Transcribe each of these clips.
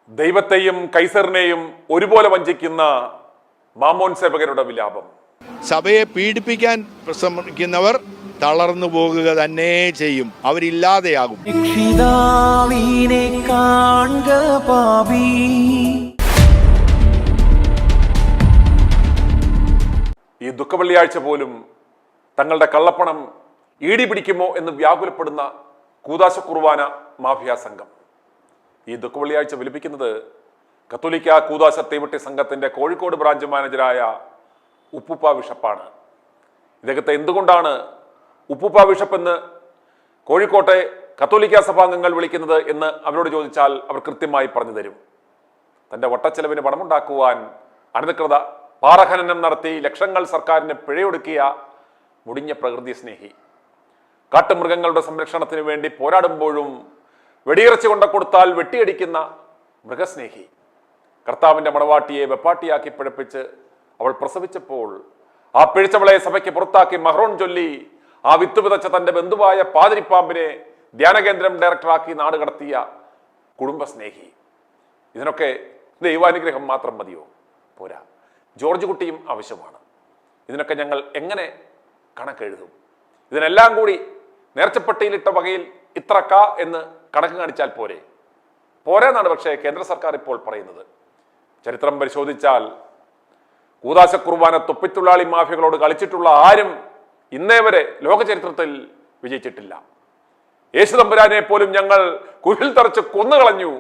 ദൈവത്തെയും കൈസറിനെയും ഒരുപോലെ വഞ്ചിക്കുന്ന മാമോൻ സേവകരുടെ വിലാപം. സഭയെ പീഡിപ്പിക്കാൻ ശ്രമിക്കുന്നവർ തളർന്നു പോകുക തന്നെ ചെയ്യും, അവരില്ലാതെയാകും. ഈ ദുഃഖവെള്ളിയാഴ്ച പോലും തങ്ങളുടെ കള്ളപ്പണം ഈടി പിടിക്കുമോ എന്ന് വ്യാകുലപ്പെടുന്ന കൂദാശ കുർബാന മാഫിയ സംഘം. ഈ ദുഃഖവെള്ളിയാഴ്ച വിലപിക്കുന്നത് കത്തോലിക്ക കൂദാശ തീവട്ടി സംഘത്തിന്റെ കോഴിക്കോട് ബ്രാഞ്ച് മാനേജരായ ഉപ്പുപ്പ ബിഷപ്പാണ്. ഇദ്ദേഹത്തെ എന്തുകൊണ്ടാണ് ഉപ്പുപ്പ ബിഷപ്പ് എന്ന് കോഴിക്കോട്ടെ കത്തോലിക്ക സഭാംഗങ്ങൾ വിളിക്കുന്നത് എന്ന് അവരോട് ചോദിച്ചാൽ അവർ കൃത്യമായി പറഞ്ഞു തരും. തന്റെ വട്ടച്ചെലവിന് പണമുണ്ടാക്കുവാൻ അനധികൃത പാറഖനനം നടത്തി ലക്ഷങ്ങൾ സർക്കാരിന് പിഴയൊടുക്കിയ മുടിഞ്ഞ പ്രകൃതി സ്നേഹി, കാട്ടുമൃഗങ്ങളുടെ സംരക്ഷണത്തിന് വേണ്ടി പോരാടുമ്പോഴും വെടിയിറച്ചി കൊണ്ട കൊടുത്താൽ വെട്ടിയടിക്കുന്ന മൃഗസ്നേഹി, കർത്താവിന്റെ മണവാട്ടിയെ വെപ്പാട്ടിയാക്കി പിഴപ്പിച്ച് അവൾ പ്രസവിച്ചപ്പോൾ ആ പിഴച്ചവളെ സഭയ്ക്ക് പുറത്താക്കി മഹ്റോൺ ചൊല്ലി ആ വിത്ത് വിതച്ച തന്റെ ബന്ധുവായ പാതിരിപ്പാമ്പിനെ ധ്യാനകേന്ദ്രം ഡയറക്ടറാക്കി നാട് കടത്തിയ കുടുംബസ്നേഹി. ഇതിനൊക്കെ ദൈവാനുഗ്രഹം മാത്രം മതിയോ? പോരാ, ജോർജ് കുട്ടിയും ആവശ്യമാണ്. ഇതിനൊക്കെ ഞങ്ങൾ എങ്ങനെ കണക്കെഴുതും? ഇതിനെല്ലാം കൂടി നേർച്ചപ്പെട്ടിയിലിട്ട വകയിൽ ഇത്ര എന്ന് കണക്ക് കാണിച്ചാൽ പോരെന്നാണ് പക്ഷേ കേന്ദ്ര സർക്കാർ ഇപ്പോൾ പറയുന്നത്. ചരിത്രം പരിശോധിച്ചാൽ കൂദാശ കുർബാന തൊപ്പിത്തൊഴിലാളി മാഫിയകളോട് കളിച്ചിട്ടുള്ള ആരും ഇന്നേ വരെ ലോക ചരിത്രത്തിൽ വിജയിച്ചിട്ടില്ല. യേശു തമ്പുരാനെ പോലും ഞങ്ങൾ കുരിൽ തറച്ച് കൊന്നുകളഞ്ഞു.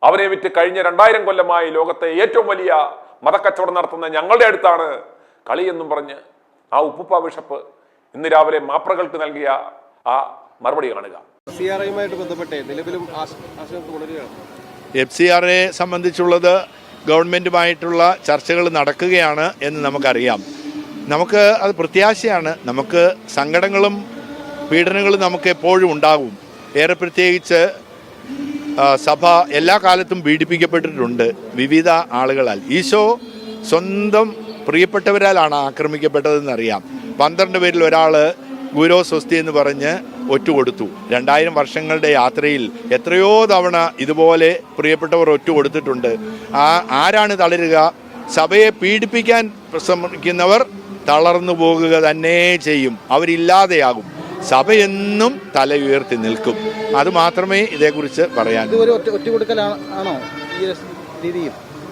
അവനെ വിറ്റ് കഴിഞ്ഞ 2000 കൊല്ലമായി ലോകത്തെ ഏറ്റവും വലിയ മതക്കച്ചവടം നടത്തുന്ന ഞങ്ങളുടെ അടുത്താണ് കളി എന്നും പറഞ്ഞ് ആ ഉപ്പുപ്പ ബിഷപ്പ് ഇന്ന് രാവിലെ മാപ്രകൾക്ക് നൽകിയ ആ മറുപടി കാണുക. FCRA സംബന്ധിച്ചുള്ളത് ഗവൺമെൻറ്റുമായിട്ടുള്ള ചർച്ചകൾ നടക്കുകയാണ് എന്ന് നമുക്കറിയാം. നമുക്ക് അത് പ്രത്യാശയാണ്. നമുക്ക് സങ്കടങ്ങളും പീഡനങ്ങളും നമുക്ക് എപ്പോഴും ഉണ്ടാകും. ഏറെ പ്രത്യേകിച്ച് സഭ എല്ലാ കാലത്തും പീഡിപ്പിക്കപ്പെട്ടിട്ടുണ്ട് വിവിധ ആളുകളാൽ. ഈശോ സ്വന്തം പ്രിയപ്പെട്ടവരാലാണ് ആക്രമിക്കപ്പെട്ടതെന്നറിയാം. 12 പേരിൽ ഒരാൾ ഗുരോ സ്വസ്തി എന്ന് പറഞ്ഞ് ഒറ്റുകൊടുത്തു. 2000 വർഷങ്ങളുടെ യാത്രയിൽ എത്രയോ തവണ ഇതുപോലെ പ്രിയപ്പെട്ടവർ ഒറ്റുകൊടുത്തിട്ടുണ്ട്. ആരാണ് തളരുക? സഭയെ പീഡിപ്പിക്കാൻ ശ്രമിക്കുന്നവർ തളർന്നു പോകുക തന്നെ ചെയ്യും, അവരില്ലാതെയാകും. സഭ എന്നും തല ഉയർത്തി നിൽക്കും. അത് മാത്രമേ ഇതേക്കുറിച്ച് പറയാൻ.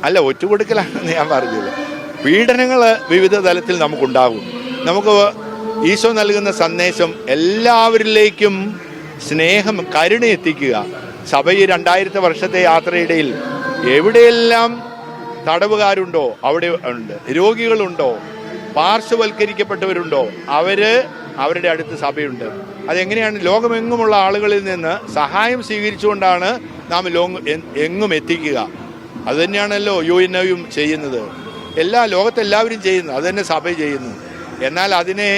അല്ല, ഒറ്റുകൊടുക്കലാണെന്ന് ഞാൻ പറഞ്ഞില്ല. പീഡനങ്ങൾ വിവിധ തലത്തിൽ നമുക്കുണ്ടാകും. നമുക്ക് ഈശോ നൽകുന്ന സന്ദേശം എല്ലാവരിലേക്കും സ്നേഹം, കരുണ എത്തിക്കുക. സഭ ഈ 2000 വർഷത്തെ യാത്രയിടയിൽ എവിടെയെല്ലാം തടവുകാരുണ്ടോ അവിടെ ഉണ്ട്, രോഗികളുണ്ടോ, പാർശ്വവൽക്കരിക്കപ്പെട്ടവരുണ്ടോ, അവരുടെ അടുത്ത് സഭയുണ്ട്. അതെങ്ങനെയാണ്? ലോകമെങ്ങുമുള്ള ആളുകളിൽ നിന്ന് സഹായം സ്വീകരിച്ചുകൊണ്ടാണ് നാം എങ്ങും എത്തിക്കുക. അതുതന്നെയാണല്ലോ UNOയും ചെയ്യുന്നത്. ലോകത്തെല്ലാവരും ചെയ്യുന്നു, അതുതന്നെ സഭ ചെയ്യുന്നു. എന്നാൽ അതിനെ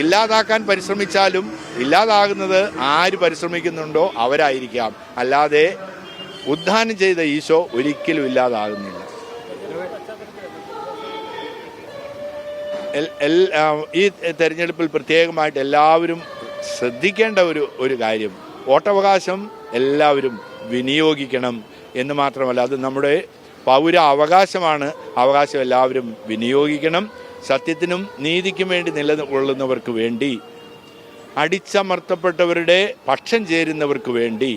ഇല്ലാതാക്കാൻ പരിശ്രമിച്ചാലും ഇല്ലാതാകുന്നത് ആര് പരിശ്രമിക്കുന്നുണ്ടോ അവരായിരിക്കാം. അല്ലാതെ ഉദ്ധാനം ചെയ്ത ഈശോ ഒരിക്കലും ഇല്ലാതാകുന്നില്ല. ഈ തെരഞ്ഞെടുപ്പിൽ പ്രത്യേകമായിട്ട് എല്ലാവരും ശ്രദ്ധിക്കേണ്ട ഒരു കാര്യം, വോട്ടവകാശം എല്ലാവരും വിനിയോഗിക്കണം എന്ന് മാത്രമല്ല, അത് നമ്മുടെ പൗര അവകാശമാണ്. അവകാശം എല്ലാവരും വിനിയോഗിക്കണം. സത്യത്തിനും നീതിക്കും വേണ്ടി നിലകൊള്ളുന്നവർക്ക് വേണ്ടി, അടിച്ചമർത്തപ്പെട്ടവരുടെ പക്ഷം ചേരുന്നവർക്ക് വേണ്ടി,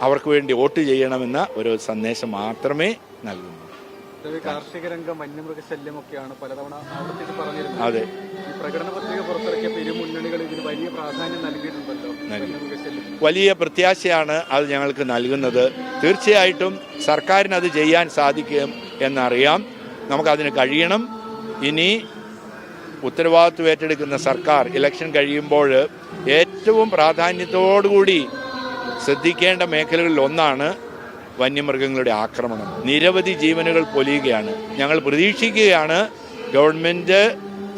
അവർക്ക് വേണ്ടി വോട്ട് ചെയ്യണമെന്ന ഒരു സന്ദേശം മാത്രമേ നൽകുന്നു. കാർഷിക രംഗം, വന്യമൃഗശല്യമൊക്കെയാണ് പലതവണ ആവർത്തിച്ച് പറഞ്ഞിരുന്നത്. അതെ, ഈ പ്രകടന പത്രിക പുറത്തിറക്കിയപ്പോൾ ഇരു മുന്നണികൾ ഇതിന് വലിയ പ്രാധാന്യം നൽകിയിട്ടുണ്ടല്ലോ. വലിയ പ്രത്യാശയാണ് അത് ഞങ്ങൾക്ക് നൽകുന്നത്. തീർച്ചയായിട്ടും സർക്കാരിന് അത് ചെയ്യാൻ സാധിക്കും എന്നറിയാം. നമുക്കതിന് കഴിയണം. ഇനി ഉത്തരവാദിത്വം ഏറ്റെടുക്കുന്ന സർക്കാർ ഇലക്ഷൻ കഴിയുമ്പോൾ ഏറ്റവും പ്രാധാന്യത്തോടുകൂടി ശ്രദ്ധിക്കേണ്ട മേഖലകളിൽ ഒന്നാണ് വന്യമൃഗങ്ങളുടെ ആക്രമണം. നിരവധി ജീവനുകൾ പൊലിയുകയാണ്. ഞങ്ങൾ പ്രതീക്ഷിക്കുകയാണ് ഗവൺമെൻറ്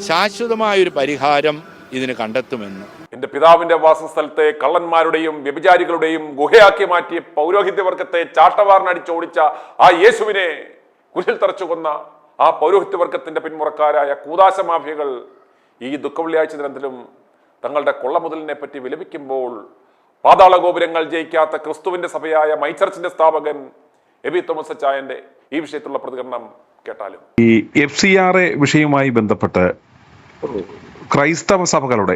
ശാശ്വതമായൊരു പരിഹാരം ഇതിന് കണ്ടെത്തുമെന്ന്. എന്റെ പിതാവിന്റെ വാസസ്ഥലത്തെ കള്ളന്മാരുടെയും വ്യഭിചാരികളുടെയും ഗുഹയാക്കി മാറ്റിയ പൗരോഹിത്യവർഗത്തെ ചാട്ടവാറിനടിച്ചോടിച്ച ആ യേശുവിനെ കുരിൽ തറച്ചു കൊന്ന ആ പൗരോഹിത്യവർഗത്തിന്റെ പിന്മുറക്കാരായ കൂദാശ മാഫിയകൾ ഈ ദുഃഖവെള്ളിയാഴ്ച ദിനത്തിലും തങ്ങളുടെ കൊള്ളമുതലിനെ പറ്റി വിലപിക്കുമ്പോൾ പാതാള ഗോപുരങ്ങൾ ജയിക്കാത്ത ക്രിസ്തുവിന്റെ സഭയായ മൈ ചർച്ചിന്റെ സ്ഥാപകൻ എബി തോമസ് ചായന്റെ ഈ വിഷയത്തിലുള്ള പ്രതികരണം കേട്ടാലും. ഈ FCRA വിഷയവുമായി ബന്ധപ്പെട്ട് ക്രൈസ്തവ സഭകളുടെ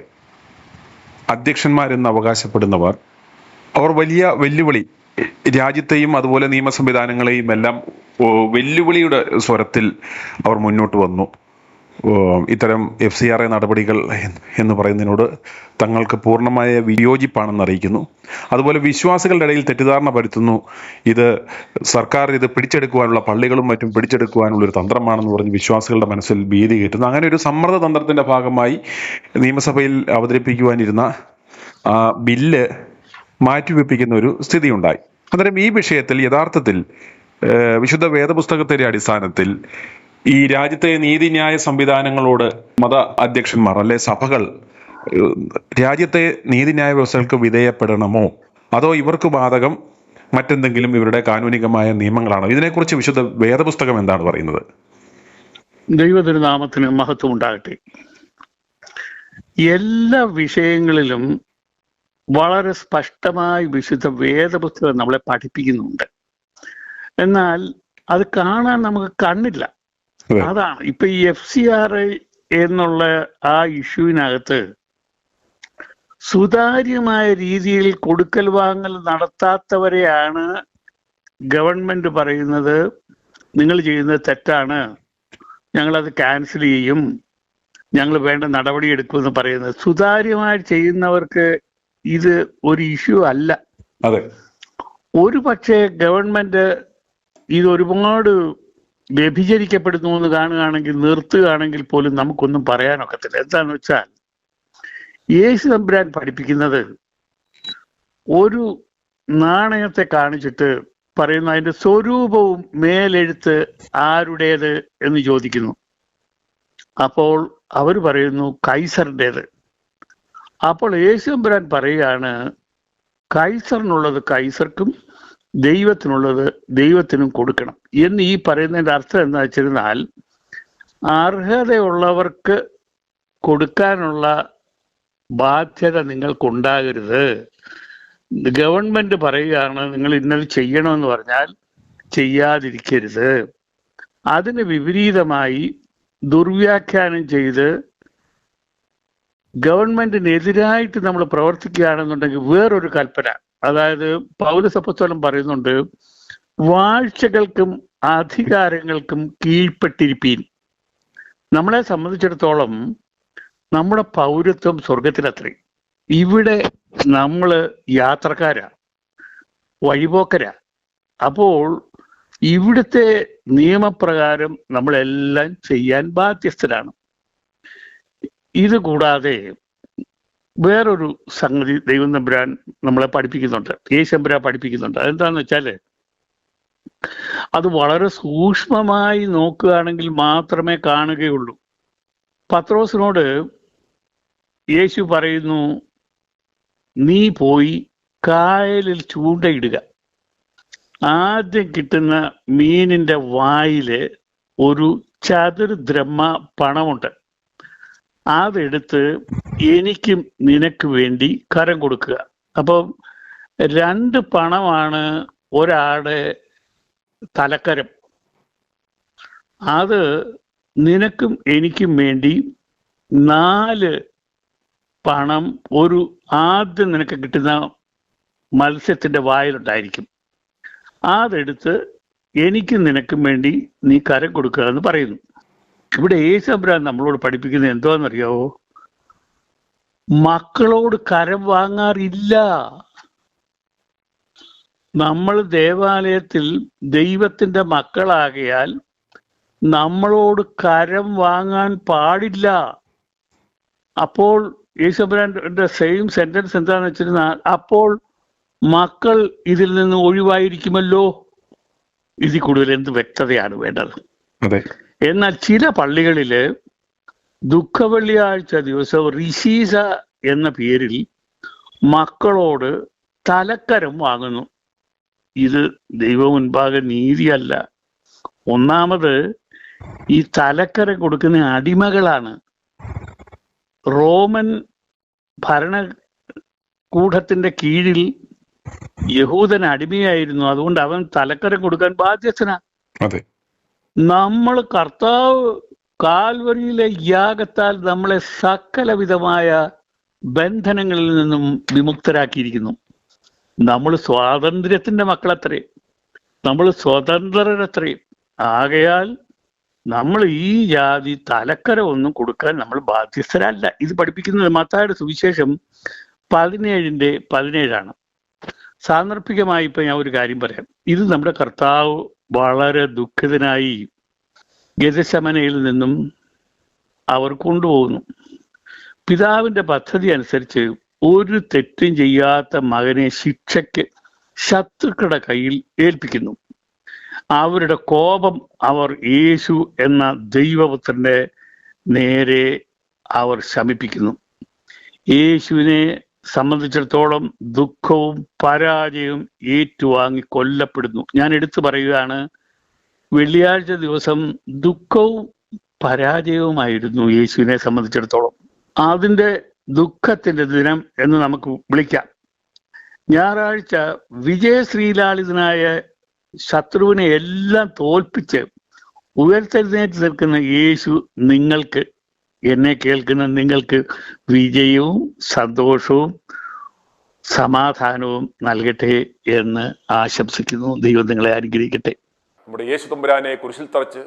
അധ്യക്ഷന്മാരെന്ന് അവകാശപ്പെടുന്നവർ അവർ വലിയ വെല്ലുവിളി രാജ്യത്തെയും അതുപോലെ നിയമ സംവിധാനങ്ങളെയും എല്ലാം വെല്ലുവിളിയുടെ സ്വരത്തിൽ അവർ മുന്നോട്ട് വന്നു. ഇത്തരം FCRA നടപടികൾ എന്ന് പറയുന്നതിനോട് തങ്ങൾക്ക് പൂർണ്ണമായ വിയോജിപ്പാണെന്ന് അറിയിക്കുന്നു. അതുപോലെ വിശ്വാസികളുടെ ഇടയിൽ തെറ്റിദ്ധാരണ പരത്തുന്നു. ഇത് സർക്കാർ ഇത് പിടിച്ചെടുക്കുവാനുള്ള, പള്ളികളും മറ്റും പിടിച്ചെടുക്കുവാനുള്ള ഒരു തന്ത്രമാണെന്ന് പറഞ്ഞ് വിശ്വാസികളുടെ മനസ്സിൽ ഭീതി കയറ്റുന്നു. അങ്ങനെ ഒരു സമ്മർദ്ദ തന്ത്രത്തിന്റെ ഭാഗമായി നിയമസഭയിൽ അവതരിപ്പിക്കുവാനിരുന്ന ബില്ല് മാറ്റിവെപ്പിക്കുന്ന ഒരു സ്ഥിതി ഉണ്ടായി. അന്നേരം ഈ വിഷയത്തിൽ യഥാർത്ഥത്തിൽ വിശുദ്ധ വേദപുസ്തകത്തിന്റെ അടിസ്ഥാനത്തിൽ ഈ രാജ്യത്തെ നീതിന്യായ സംവിധാനങ്ങളോട് മത അധ്യക്ഷന്മാർ അല്ലെ സഭകൾ രാജ്യത്തെ നീതിന്യായ വ്യവസ്ഥകൾക്ക് വിധേയപ്പെടണമോ, അതോ ഇവർക്ക് ബാധകം മറ്റെന്തെങ്കിലും ഇവരുടെ കാനൂനികമായ നിയമങ്ങളാണോ? ഇതിനെക്കുറിച്ച് വിശുദ്ധ വേദപുസ്തകം എന്താണ് പറയുന്നത്? ദൈവതിരുനാമത്തിന് മഹത്വം ഉണ്ടാകട്ടെ. എല്ലാ വിഷയങ്ങളിലും വളരെ സ്പഷ്ടമായി വിശുദ്ധ വേദപുസ്തകം നമ്മളെ പഠിപ്പിക്കുന്നുണ്ട്. എന്നാൽ അത് കാണാൻ നമുക്ക് കണ്ണില്ല. അതാണ് ഇപ്പൊ ഈ FCRA എന്നുള്ള ആ ഇഷ്യൂവിനകത്ത് സുതാര്യമായ രീതിയിൽ കൊടുക്കൽ വാങ്ങൽ നടത്താത്തവരെയാണ് ഗവൺമെന്റ് പറയുന്നത് നിങ്ങൾ ചെയ്യുന്നത് തെറ്റാണ്, ഞങ്ങളത് ക്യാൻസൽ ചെയ്യും, ഞങ്ങൾ വേണ്ട നടപടി എടുക്കുമെന്ന് പറയുന്നത്. സുതാര്യമായി ചെയ്യുന്നവർക്ക് ഇത് ഒരു ഇഷ്യൂ അല്ല. ഒരു പക്ഷേ ഗവൺമെന്റ് ഇത് ഒരുപാട് വ്യഭിചരിക്കപ്പെടുന്നു എന്ന് കാണുകയാണെങ്കിൽ, നിർത്തുകയാണെങ്കിൽ പോലും നമുക്കൊന്നും പറയാനൊക്കത്തില്ല. എന്താന്ന് വെച്ചാൽ യേശു തമ്പുരാൻ പഠിപ്പിക്കുന്നത് ഒരു നാണയത്തെ കാണിച്ചിട്ട് പറയുന്നു അതിന്റെ സ്വരൂപവും മേലെഴുത്ത് ആരുടേത് എന്ന് ചോദിക്കുന്നു. അപ്പോൾ അവർ പറയുന്നു കൈസറിൻ്റെത്. അപ്പോൾ യേശു തമ്പുരാൻ പറയുകയാണ് കൈസറിനുള്ളത് കൈസർക്കും ദൈവത്തിനുള്ളത് ദൈവത്തിനും കൊടുക്കണം എന്ന്. ഈ പറയുന്നതിന്റെ അർത്ഥം എന്താ വെച്ചിരുന്നാൽ അർഹതയുള്ളവർക്ക് കൊടുക്കാനുള്ള ബാധ്യത നിങ്ങൾക്കുണ്ടാകരുത്. ഗവൺമെന്റ് പറയുകയാണ് നിങ്ങൾ ഇന്നത് ചെയ്യണമെന്ന് പറഞ്ഞാൽ ചെയ്യാതിരിക്കരുത്. അതിന് വിപരീതമായി ദുർവ്യാഖ്യാനം ചെയ്ത് ഗവൺമെന്റിനെതിരായിട്ട് നമ്മൾ പ്രവർത്തിക്കുകയാണെന്നുണ്ടെങ്കിൽ വേറൊരു കൽപ്പന, അതായത് പൗലോസ് അപ്പോസ്തലൻ പറയുന്നുണ്ട് വാഴ്ചകൾക്കും അധികാരങ്ങൾക്കും കീഴ്പ്പെട്ടിരിപ്പീൻ. നമ്മളെ സംബന്ധിച്ചിടത്തോളം നമ്മുടെ പൗരത്വം സ്വർഗത്തിലത്രേ. ഇവിടെ നമ്മള് യാത്രക്കാരാ, വഴിപോക്കരാ. അപ്പോൾ ഇവിടുത്തെ നിയമപ്രകാരം നമ്മളെല്ലാം ചെയ്യാൻ ബാധ്യസ്ഥരാണ്. ഇത് കൂടാതെ വേറൊരു സംഗതി ദൈവം തമ്പുരാൻ നമ്മളെ പഠിപ്പിക്കുന്നുണ്ട്, യേശു തമ്പുരാൻ പഠിപ്പിക്കുന്നുണ്ട്. അതെന്താന്ന് വെച്ചാല് അത് വളരെ സൂക്ഷ്മമായി നോക്കുകയാണെങ്കിൽ മാത്രമേ കാണുകയുള്ളൂ. പത്രോസിനോട് യേശു പറയുന്നു നീ പോയി കായലിൽ ചൂണ്ടയിടുക. ആദ്യം കിട്ടുന്ന മീനിന്റെ വായില് ഒരു ചതുർദ്രഹ്മ പണമുണ്ട്, അതെടുത്ത് എനിക്കും നിനക്ക് വേണ്ടി കരം കൊടുക്കുക. അപ്പം 2 പണമാണ് ഒരാളുടെ തലക്കരം. അത് നിനക്കും എനിക്കും വേണ്ടി 4 പണം ഒരു ആദ്യം നിനക്ക് കിട്ടുന്ന മത്സ്യത്തിന്റെ വായിലുണ്ടായിരിക്കും. അതെടുത്ത് എനിക്കും നിനക്കും വേണ്ടി നീ കരം കൊടുക്കുക എന്ന് പറയുന്നു. ഇവിടെ യേശു തമ്പുരാൻ നമ്മളോട് പഠിപ്പിക്കുന്നത് എന്തോന്നറിയാവോ? മക്കളോട് കരം വാങ്ങാറില്ല. നമ്മൾ ദേവാലയത്തിൽ ദൈവത്തിന്റെ മക്കളാകിയാൽ നമ്മളോട് കരം വാങ്ങാൻ പാടില്ല. അപ്പോൾ യേശു തമ്പുരാന്റെ സെയിം സെന്റൻസ് എന്താന്ന് വെച്ചിരുന്നാൽ അപ്പോൾ മക്കൾ ഇതിൽ നിന്ന് ഒഴിവായിരിക്കുമല്ലോ. ഇതിൽ കൂടുതൽ എന്ത് വ്യക്തതയാണ് വേണ്ടത്? എന്നാൽ ചില പള്ളികളില് ദുഃഖവെള്ളിയാഴ്ച ദിവസം റിശീസ എന്ന പേരിൽ മക്കളോട് തലക്കരം വാങ്ങുന്നു. ഇത് ദൈവം മുൻപാകെ നീതിയല്ല. ഒന്നാമത് ഈ തലക്കരം കൊടുക്കുന്ന അടിമകളാണ്. റോമൻ ഭരണകൂടത്തിന്റെ കീഴിൽ യഹൂദൻ അടിമയായിരുന്നു, അതുകൊണ്ട് അവൻ തലക്കരം കൊടുക്കാൻ ബാധ്യസ്ഥനാ. അതെ. നമ്മൾ കർത്താവ് കാൽവരിയിലെ യാഗത്താൽ നമ്മളെ സകലവിധമായ ബന്ധനങ്ങളിൽ നിന്നും വിമുക്തരാക്കിയിരിക്കുന്നു. നമ്മൾ സ്വാതന്ത്ര്യത്തിന്റെ മക്കളത്രേ, നമ്മൾ സ്വതന്ത്രരത്രേ. ആകയാൽ നമ്മൾ ഈ ജാതി തലക്കര ഒന്നും കൊടുക്കാൻ നമ്മൾ ബാധ്യസ്ഥരല്ല. ഇത് പഠിപ്പിക്കുന്നത് മത്തായിയുടെ സുവിശേഷം 17:17 സാന്ദർഭികമായി ഇപ്പൊ ഞാൻ ഒരു കാര്യം പറയാം. ഇത് നമ്മുടെ കർത്താവ് വളരെ ദുഃഖിതനായി ഗെത്സമനയിൽ നിന്നും അവർ കൊണ്ടുപോകുന്നു. പിതാവിന്റെ പദ്ധതി അനുസരിച്ച് ഒരു തെറ്റും ചെയ്യാത്ത മകനെ ശിക്ഷയ്ക്ക് ശത്രുക്കളുടെ കയ്യിൽ ഏൽപ്പിക്കുന്നു. അവരുടെ കോപം അവർ യേശു എന്ന ദൈവപുത്രന്റെ നേരെ അവർ ശമിപ്പിക്കുന്നു. യേശുവിനെ സംബന്ധിച്ചിടത്തോളം ദുഃഖവും പരാജയവും ഏറ്റുവാങ്ങി കൊല്ലപ്പെടുന്നു. ഞാൻ എടുത്തു പറയുകയാണ്, വെള്ളിയാഴ്ച ദിവസം ദുഃഖവും പരാജയവുമായിരുന്നു യേശുവിനെ സംബന്ധിച്ചിടത്തോളം. അതിൻ്റെ ദുഃഖത്തിന്റെ ദിനം എന്ന് നമുക്ക് വിളിക്കാം. ഞായറാഴ്ച വിജയശ്രീലാളിതനായ ശത്രുവിനെ എല്ലാം തോൽപ്പിച്ച് ഉയർത്തെഴുന്നേറ്റ് നിൽക്കുന്ന യേശു നിങ്ങൾക്ക്, എന്നെ കേൾക്കുന്ന നിങ്ങൾക്ക് വിജയവും സന്തോഷവും സമാധാനവും നൽകട്ടെ എന്ന് ആശംസിക്കുന്നു. ദൈവം നിങ്ങളെ അനുഗ്രഹിക്കട്ടെ. നമ്മുടെ യേശു തമ്പുരാനെ കുരിശിൽ തറച്ച്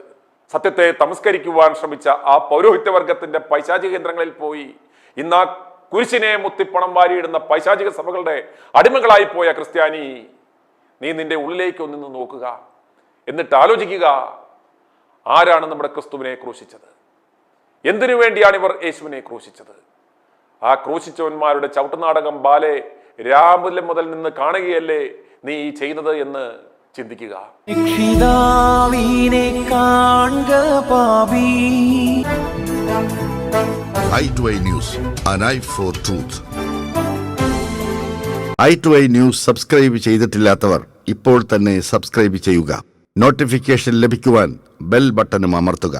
സത്യത്തെ തമസ്കരിക്കുവാൻ ശ്രമിച്ച ആ പൗരോഹിത്യവർഗത്തിന്റെ പൈശാചിക കേന്ദ്രങ്ങളിൽ പോയി ഇന്ന് ആ കുരിശിനെ മുത്തിപ്പണം വാരിയിടുന്ന പൈശാചിക സഭകളുടെ അടിമകളായി പോയ ക്രിസ്ത്യാനി, നീ നിന്റെ ഉള്ളിലേക്ക് ഒന്നിന്ന് നോക്കുക. എന്നിട്ട് ആലോചിക്കുക, ആരാണ് നമ്മുടെ ക്രിസ്തുവിനെ ക്രൂശിച്ചത്? എന്തിനു വേണ്ടിയാണ് ഇവർ യേശുവിനെ ക്രൂശിച്ചത്? ആ ക്രൂശിച്ചവന്മാരുടെ ചവിട്ടുനാടകം ബാലെ രാവിലെ മുതൽ നിന്ന് കാണുകയല്ലേ നീ ചെയ്യുന്നത് എന്ന് ചിന്തിക്കുക. i2i News, an eye for truth. i2i News subscribe ചെയ്തിട്ടില്ലാത്തവർ ഇപ്പോൾ തന്നെ സബ്സ്ക്രൈബ് ചെയ്യുക. നോട്ടിഫിക്കേഷൻ ലഭിക്കുവാൻ ബെൽ ബട്ടണും അമർത്തുക.